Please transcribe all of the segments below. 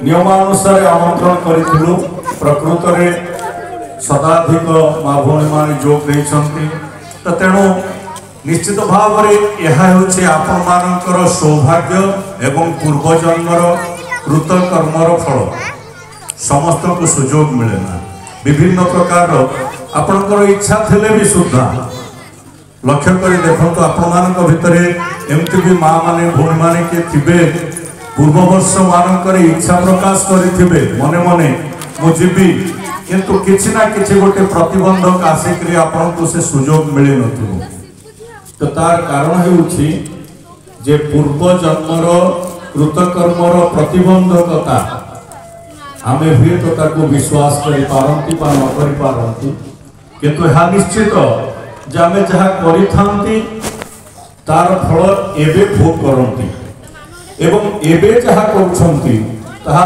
नियमानुसार आमंत्रण करूँ प्रकृत में शताधिक माँ भौणी मैंने जोग देते तो तेणु निश्चित भाव में यह आपण मानकर सौभाग्य एवं पूर्वजन्मर कृतकर्मर फल समस्त को सुजोग मिलेना विभिन्न प्रकार आपणकर इच्छा थे भी सुधा लक्ष्य कर देखो आपण मान भितर एमती भी माँ माने भौणी माने किए थे पूर्व वर्ष मानक इच्छा प्रकाश करेंगे मने मने मुझे किंतु किसी ना किसी गोटे प्रतिबंधक आसिक आपन को से सुजोग मिल न तो तार कारण है जे पूर्व जन्मर कृतकर्मर प्रतिबंधकता आम हुए तो ताको विश्वास कर पारंती पा न कर पारंती किंतु यह निश्चित जे आम जहाँ करि तार फल एबे भोग करती एवं एबे जहाँ करुछंती ताहा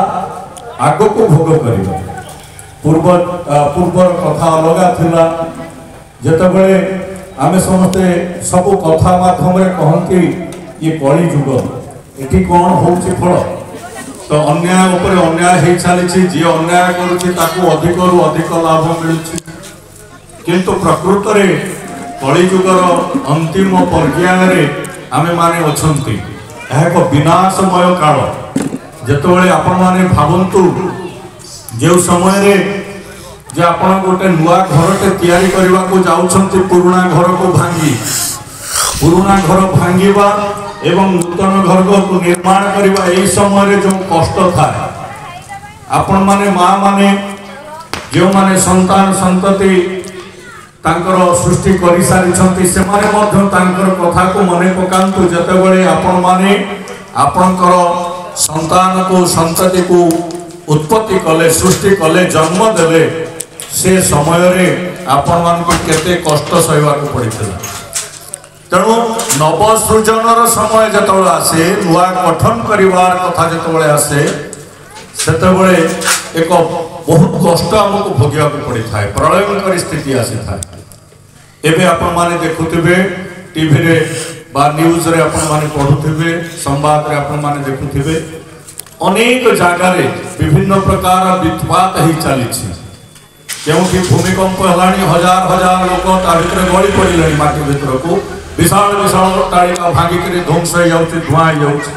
आगो को भोग करिबा पूर्वर कथा अलगा थिला जेतबेले आमे समस्ते सब कथा माध्यम रे कहंती ये कली जुग एठी कोन होउछि फल तो अन्याय ऊपर अन्याय हे चलीछि जे अन्याय करूछि ताको अधिक रु अधिक लाभ मिलुछि किंतु प्रकृत रे कली जुगर अंतिम पर्याय रे आमे माने अछंती एक विनाशमय काल जिते आपण मैंने भावतु जो समय रे जे आपण गोटे नुआ घरटे तैयारी करने को जाउछंती पुराना घर को भांगी पुराना घर भांगीबा एवं नूतन घर को निर्माण करबा एई समय रे जो कष्ट थाए आपण माने माँ माने जो माने संतान संतति तांकर सृष्टि कर सारी से कथा को मन पकांतु जितेबले आपण माने आपणकर संतान को संतति को उत्पत्ति कले सृष्टि कले जन्म देले से समय रे आपण मान को केते कष्ट सहवा को पड़िथिला तेणु नवसृजनर समय जतबले आसे नुआ गठन करिवार कथा जतबले आसे सेतबले एक बहुत कष्ट हमको भोगिया को पड़ी थाए प्रलयंकर स्थिति आसी थाए एबे आपण माने देखुथिबे टीवी रे बा न्यूज रे आपण माने पढुथिबे संवाद रे आपण माने देखुथिबे अनेक जगह रे विभिन्न प्रकार वित्पात ही चली छी क्योंकि भूमिकंप हलाणी हजार हजार लोक ता भितर गଳି पड़िलेनी माटी भितर को विशाल विशाल तालिका भांगी के ध्वंस हो जाउछि धुआं हो जाउछि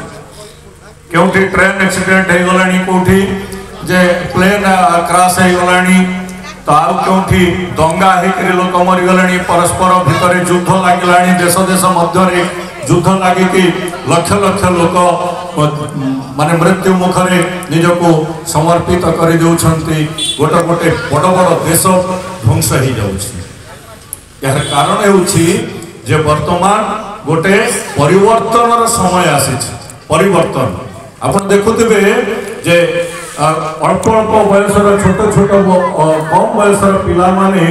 क्योंकि ट्रेन एक्सीडेंट हो गलानी कोठी जे प्लेन क्रैश हो गलानी तार क्योंकि दंगा होकर लोक मरीगले परस्पर भितर युद्ध लगे देश देश मध्य युद्ध लगे लक्ष लक्ष लोक माने मृत्यु मुखरे निजको समर्पित कर गोटे गोटे बड़ बड़ देश ध्वंस हो जाउछि यार कारण होउछि जे वर्तमान गोटे परिवर्तन समय आसी परिवर्तन आपण देखुथिबे जे अल्प अल्प बयसर छोट छोट कम बयसर पिला माने